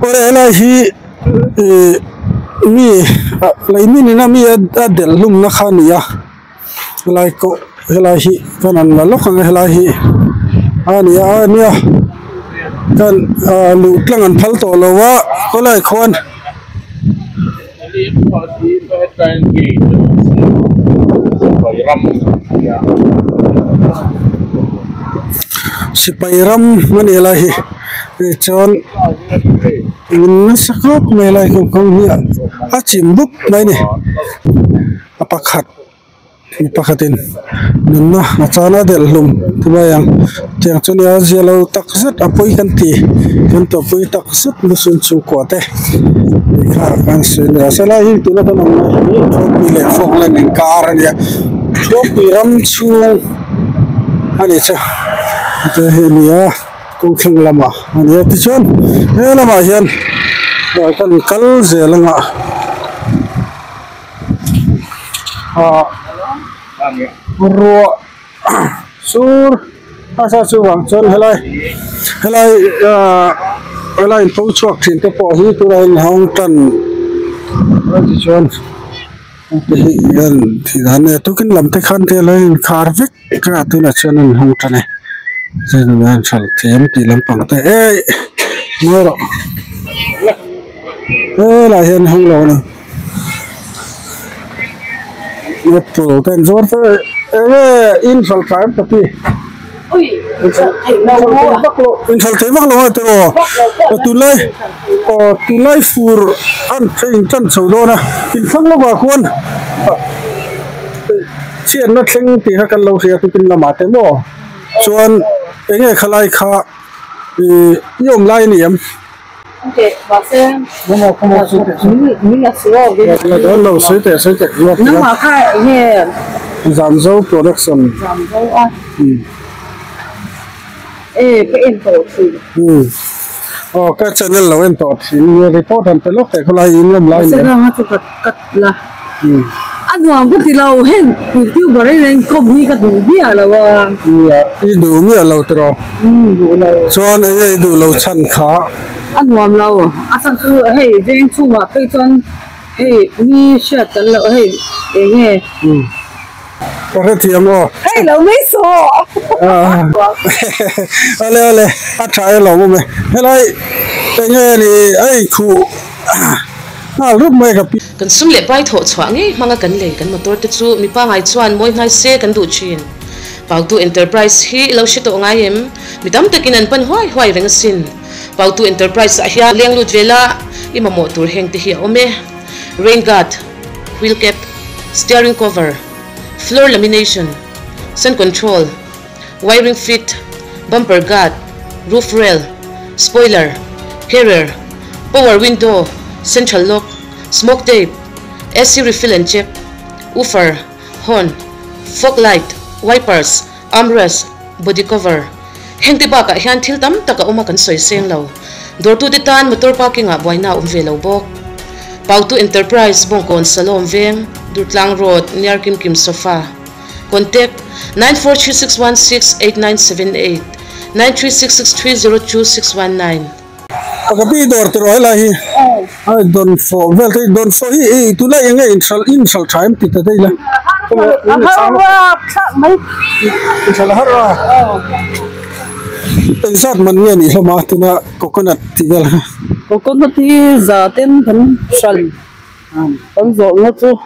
ore la hi mi lai mi ni na mi adel lum na khania lai ko helai hi kanan la lokang helai hi ania kan lu tlangan phal to lowa ko lai khon Sipairam mani lai chon in sakop me lai kong hi a chimbuk mai ni pakhatin nunna achana del lum tubayang tiang chunia zelo taksat apoi kan ti kan to pui taksat musun chu kote kha kan sin rasala hi tuna kan ni le fok la ning kar ya to piram chu ani cha te henia kong thang lama ani ti chon he lama hian kan kal zelanga ro sur asa chu wang chon helai po chuak thin te po hi tu rai hong tan ti chon te hi yan thi dan ne tukin lam te khan te lai khar vek ka tu na chon hong tan ne zen nan chal them ti lam pang te ngoro la hian hong lo na Betul, kan zor tu, infal time tapi. Infal time kalau tu, tulai fur an intan saudara, infal lo bakuan. Sian nak seng tiha kalau saya tu pun lama temo. Soan ini kalai kha, yom lain ni am. Okay, bahasa. Kamu ni asal. Kalau saya Nama kai ni. Zamzou Production. Zamzou ah. Cái info thì. Cái channel là info thì report han pelok te kholai in lam lai. Sẽ ra tu kat lah. Anh hoàng cũng thì lâu hết, tiêu vào đây nên có gì cả đủ bia là wa. Đi đủ bia lâu tro. Đủ lâu. Cho nên đủ lâu chăn khá. Anh hoàng lâu, anh cứ hey, riêng chung mà cái chân hey, mi sẽ tận lâu hey, nghe. Cái tiệm đó. Hey, lâu mấy số. Ale, anh trai lâu mà. Helai, cái nghe ni, khu. Lúc mấy cái kan sum le pai tho chwa nge manga kan le kan motor te chu mi pa ngai chuan moi ngai se kan du chin Pautu Enterprise hi lo shi to ngai em midam takin an pan hoi reng sin Pautu Enterprise a hia leng lut vela ima mo tur heng te hi ome rain guard wheel cap steering cover floor lamination sun control wiring fit bumper guard roof rail spoiler carrier power window central lock, smoke tape, AC refill and check, woofer, horn, fog light, wipers, armrest, body cover. Heng tiba ka hian thil tam taka uma kan soi seng lo. Door to detan motor parking a boina ve lo bok. Pautu Enterprise bongkon salom veng, Durtlang Road near Kim Sofa. Contact 943616898 93663026119. Agapi door tu roh lah hi. Don for hi tu lah yang insal time kita dah lah. Insal harwa. Insat mana ni sama tu nak coconut tiga lah. Coconut ni zaten kan sal. Kan zong tu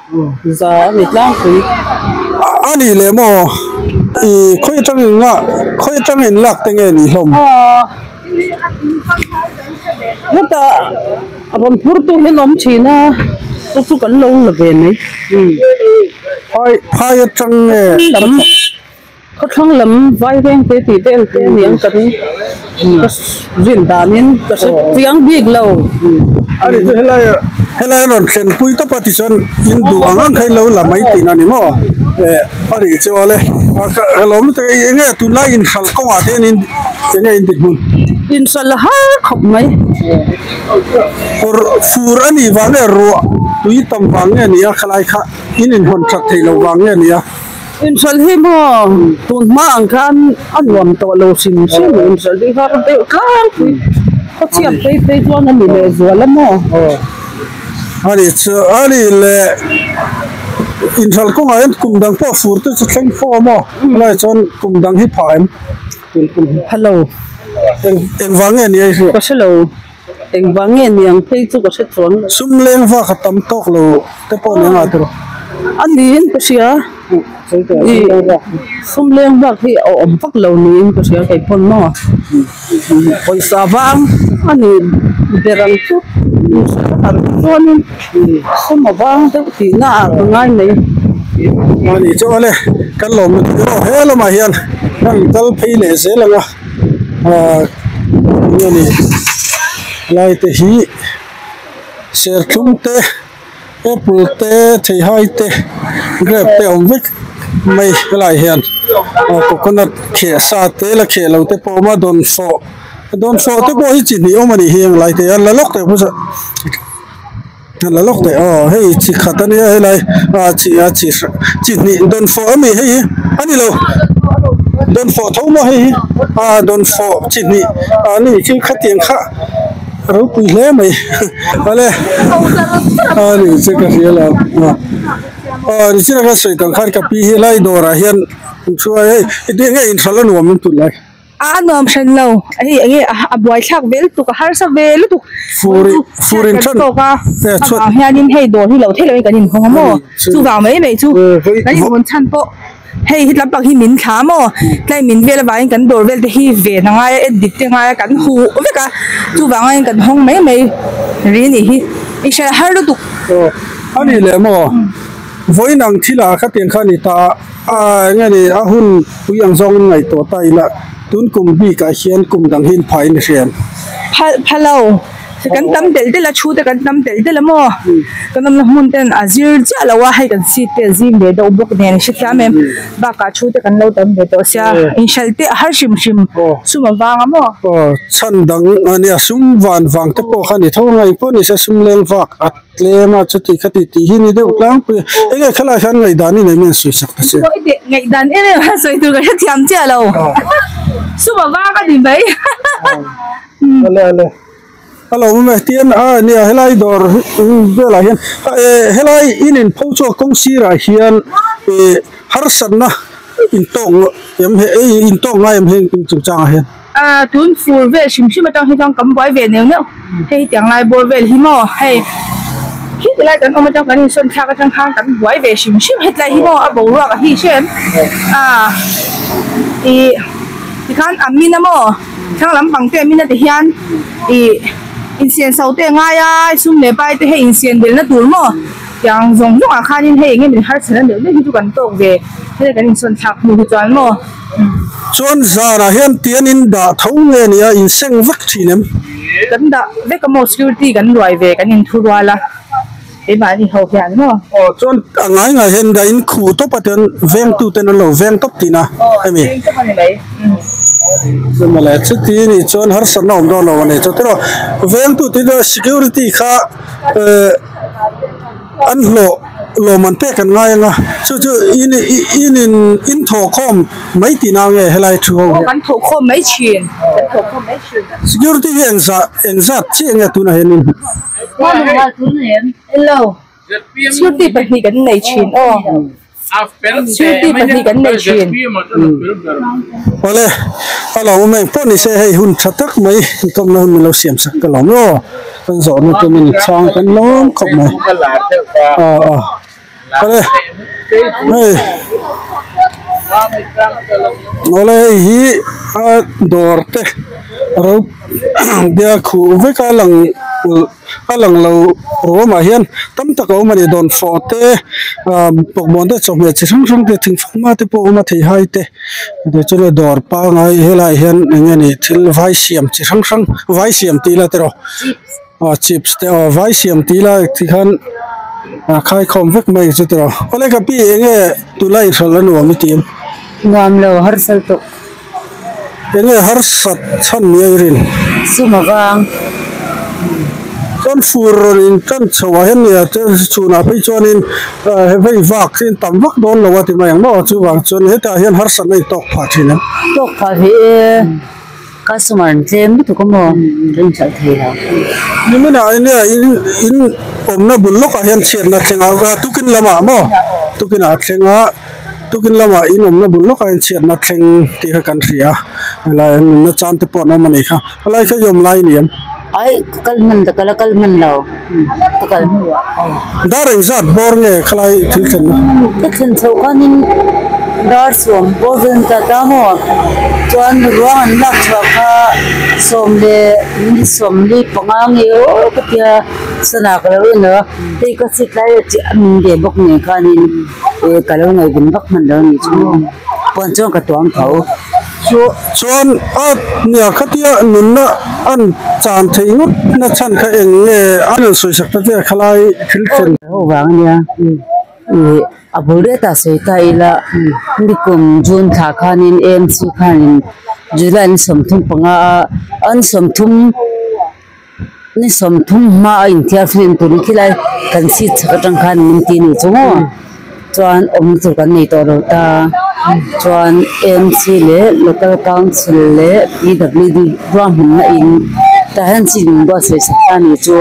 za ni lang kui. Ani le mo. Koi tangin lak tengah ni lom. Nata abang purtu ni lom China tu kan long lagi ni. Hai tang lam, kau tang lam vai veng te ti te yang kan rindanin kasi yang big lau. Ari tu helai non sen pui tu patisan Hindu angan kai lau lamai tina ni mo. Ari tu ale helom tu ini tu lain hal kau ada ni ini indikun. Insyaallah khop mai or furani wange ro tui tam wange ni a khalai kha inin hon thak thei lo wange ni a insyaallah mo tun ma ang kan anwam to lo sim sim insyaallah ha te kan có chiếc phê cho nó bị lệ rùa lắm mà ani le in thal ko ngai kum dang po fur te thleng fo mo lai chon kum dang hi phaim hello eng wange ni ai có hello eng wange ni ang phê chu có sẽ chuan sum leng wa khatam tok lo te po ne nga tro anh ko siya sum leng ba khi om phak lo ni ko siya kai pon mo oi sa bang ani berang chu ar chuan sum bang te ti na ngai nei ani cho le kan lo mu he lo ma hian kan dal phei le se langa ni lai te hi ser thum te apple te thei hai te grape te om vek mai lai hian coconut khe sa te la khe lo te po ma don fo te po hi chi ni o mani hiang lai te la lok te bu sa la lok te hei chi khatani he lai chi ni don fo ami hei ani lo don fo tho ma hei don fo chi ni ani chi khatiang kha ro pui le mai ale ani che ka hiala ni chira ka sei tang khan ka pi hi lai dora hian chua hei ide nge in thalan wa mun tu lai nom san lo ai boy thak vel tu ka har sa vel tu furin chan to ka hianin hei do hi lo the lo ka nin khong mo chu wa mai mai chu nai mon chan po hei hit lam pak hi min kha mo tlai min vel wa in kan dor vel te hi ve na nga edit te nga kan hu ve ka chu wa nga kan hong mai mai ri ni hi I sha har lu tu ani le mo voi nang thila kha tiang kha ni ta ngani a hun puyang zong ngai to tai la tun kum bi ka hian kum dang hin phai ni rian phalo kan tam del de la chu de kan tam del de la mo kan nam mun ten azir cha la wa hai kan si te zim de do bok ne shi kha mem ba ka chu de kan lo tam de to sia in shal te har shim suma wang mo chan dang ani asum wan wang te po khani tho ngai po ni sa sum leng wak atle ma chuti khati ti hi ni de utlang pe enge khala khan ngai dani ne men sui sak ta se ngai dan ene ha soi tu ga thiam cha lo suma wang ka ni bai ale alo me tian ni helai dor bela hian helai inin phocho kong sira hian har sanna in tong yam he in tong ngai yam he chu chang hian tun fur ve shim shim ta hi tang kam bai ve ne ne hei tiang lai bor vel hi mo hei khi lai kan om ta kan son tha ka chang khang kan bai ve shim shim het lai hi mo a bo ra ka hi shen i kan amina mo thang lam bang te mina te hian insian sau te nga ya sum ne pai te he insian del na tur mo yang zong zong a khanin he nge min har chana de hi tu kan tok ve he kan in son thak mu chuan mo chuan zara hian tian in da tho nge nia in seng vak thinem kan da ve ka mo security kan roi ve kan in thu wala e ba ni ho hian mo chuan angai nga hen da in khu to paten veng tu ten lo veng top tina ami mala chuti ni chon har san nom do lo ne chotro veng tu ti do security kha an lo man pe kan ngai nga chu in tho khom mai ti na nge helai thu kan tho khom mai chin security engza chi nge tu na henin hello security pa ni kan nei chin security pa ni kan nei chin ole alo me poni se hei hun thatak mai tom na hun lo siam sak ka lom no kan zo no to min chang kan lom khop mai ole hey ole hi dorte ro dia khu ve ka lang lo ro ma hian tam ta ko mani don fote pokmon de chome chi sang de thing phama te po ma thei hai te de chule dor pa ngai helai hian ngani thil vai siam chi sang vai siam ti la tero chips te vai siam ti la ti khan khai khom vek mai chu tero ole ka pi nge tu lai thol no mi tim ngam lo har sal to nge har sat chan ni rin suma wang con furin kan chawa hen ya te chuna pe chonin hei vak sin tam vak don lo ti mai no chu wang chon heta hian har san nei tok pha thina tok pha hi customer thêm tụi con mò trên chợ thì là nhưng mà này nè in na bulok ahian chen na chenga tukin lama mo tukin a chenga tukin lama in na bulok ahian chen na cheng ti ka country la na chan te po na mani kha lai ka yom lai niam ai kalman lo kal dareng zat bor nge khlai thil chen na cái số con in dar som bozen ta damo chuan ruang lak chaka som le pangang yo katia sana kalo no te ka sit lai chi an de bok ne kanin e kalo ngai bin bak man lo ni chu pon chong ka tuang thau chuan a nia khatia nun na an chan thei ngut na chan kha eng nge an soi sak ta khlai thil chen ho wang nia abure ta se ta ila nikum jun tha khanin mc khanin julan somthum panga an somthum ni somthum ma in thia film tu khilai kan si chakatang khan min ti ni chungo chuan tur kan nei to ro ta chuan mc le local council le pwd brahman na in ta han chi bo se sa ni chu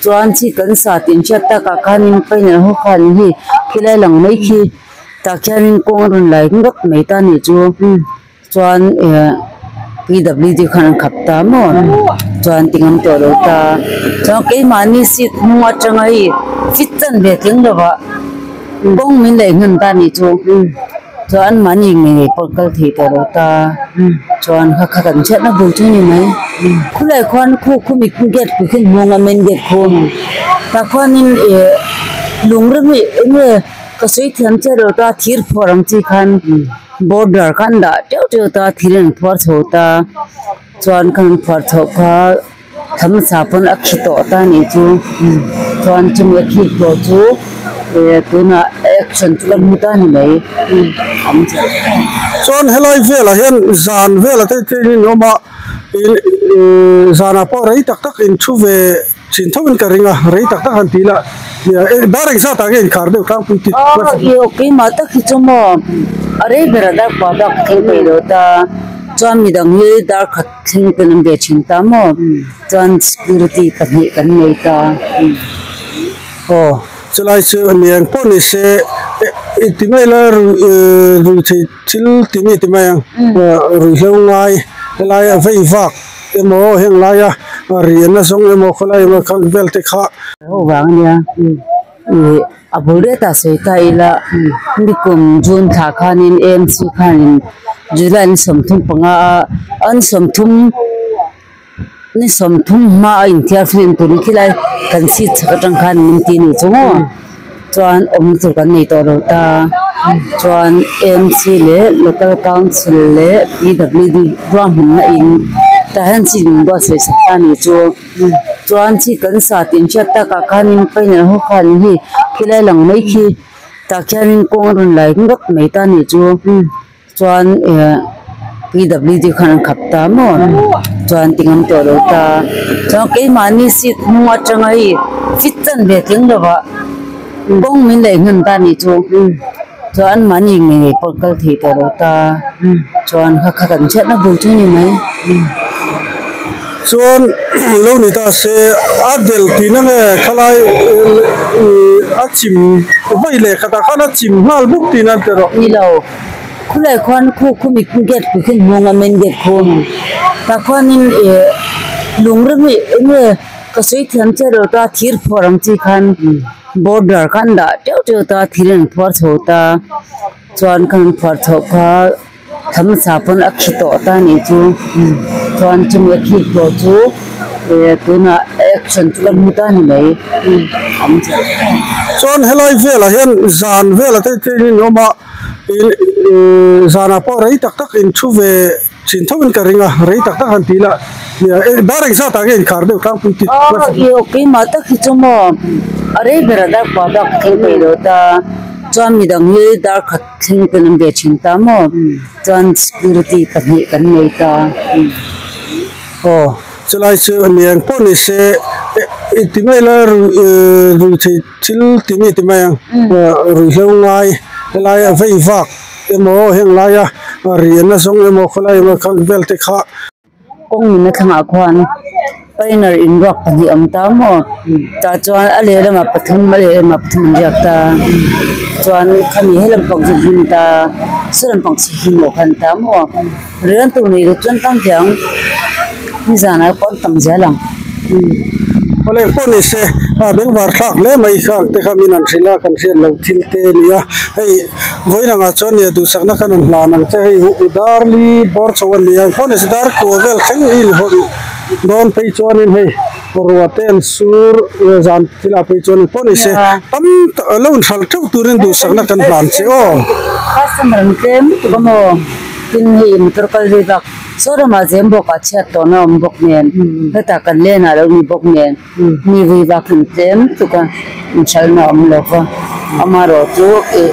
chuan chi kan sa tin chat ta ka khanin paina ho khan hi khilai lang mai khi ta khanin kong run lai ngak mai ta ni chu chuan pwd khan khap ta mo chuan tingam to ro ta chuan ke mani sit nuwa changai fit chan be ting lo ba bong min le ngan ta ni chu chuan mani nge porkal thi to ro ta chuan kha kan chat na bu chu ni mai khulai khwan khu mi get ku khin monga men get khom ta khwanin lungrami enge ka sui thiam che ro ta thir forum chi khan border kan da teu ta thiren phor chota chuan kan phor tho kha tham sapon akhi to ta ni chu chuan chum akhi to chu tuna action chuan muta ni mai am cha chuan helai vela hian zan vela te ni no ma zana po rei tak in thu ve chin thawin ka ringa rei tak han tila dareng sa ta gen khar de kang puti yo ke ma ta khi chomo are berada pa da kheng pe do ta chuan mi dang hi dar khat thing pen be chin ta mo chuan security kan nei ta chulai chu niang po ni se itimai la ru chil timi timai ru hlongai lai vei vak emo heng laia rian na song emo kholai ma khang bel te kha ho wang nia abure ta se ta ila nikum jun tha khanin mc khanin julan somthum panga an somthum ni somthum ma in thia film tu khilai kan si chakatang khan min ti ni chungo chuan tur kan nei to ro ta chuan mc le local council le pwd brahman na in ta han chi bo se sa ni chu chuan chi kan sa tin chat ta ka khanin paina ho khan hi khilai lang mai khi ta khanin kong run lai ngak mai ta ni chu chuan pwd khan khap ta mo chuan tingam to ro ta chuan ke mani sit nuwa changai fit chan be ting lo ba bong min le ngan ta ni chu chuan mani nge porkal thi to ro ta chuan kha kan chat na bu chu ni mai chuan lo ni ta se adel tina nge khalai achim vai le khata khana chim hal buk tina tero ni lo khulai khwan khu mi get ku khin monga men get khom ta khwanin lungrami enge ka sui thiam che ro ta thir forum chi khan border kan da teu ta thiren phor chota chuan kan phor tho kha tham sapon akhi to ta ni chu chuan chum akhi to chu tuna action chuan muta ni mai am cha chuan helai vela hian zan vela te ni no ma zana po rei tak in thu ve chin thawin ka ringa rei tak han tila dareng sa ta gen khar de kang puti yo ke ma ta khi chomo are berada pa da kheng pe do ta chuan mi dang hi dar khat thing pen be chin ta mo chuan security kan nei ta chulai chu niang po ni se itimai la ru chil timi timai ru hlongai lai vei vak emo heng laia rian na song emo kholai ma khang bel te kha kong min thanga khwan painer in rock pani amta mo ta chuan ale lama pathum ale ma pathum jak ta chuan khami helam pang jin ta suran pang chi mo khan ta mo ren tu ni chuan tang tiang ni zana kon tam jalang Oleh pun ise abeng warkhak le mai khak te khamin an thila kan sian lo thil te nia hei voina nga chon ya du sakna kan an hlan ang te hei udarli bor chawan lia pon is dar ko vel kheng il ho don pe chon in hei porwaten sur zan thila pe chon pon ise tam lo thal thau turin du sakna kan hlan che o customer kem to mo tin hi motor kal ri bak sora ma jem bok a chat to na bok nen ta kan le na lo ni bok nen ni vi bak tem to kan chal na lo ko amaro to e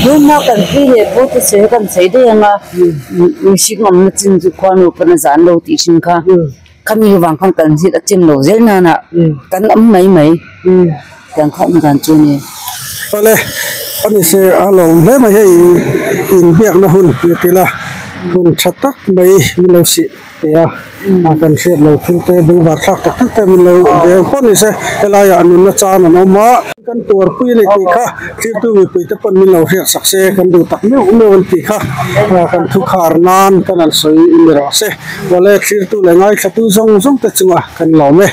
du ma kan pi le bo to se kan sei de nga ni sik ngam na chin ju kwan u pan zan lo ti shin kha kami wang khang kan hit a chin lo zel na na kan am mai mai kan kham kan chu ni Oleh ani se along le mai hei in biak na hun tila hun chatak mai milo si ya akan se lo filte bu war thak tak te milo de pon se elaya anu na chan no ma kan tur pui le ti kha ti tu mi pui te pon milo her sak se kan du tak me un ti kha kan thu khar nan kan al soi in ra se wale ti tu le ngai khatu song song te chunga kan lo me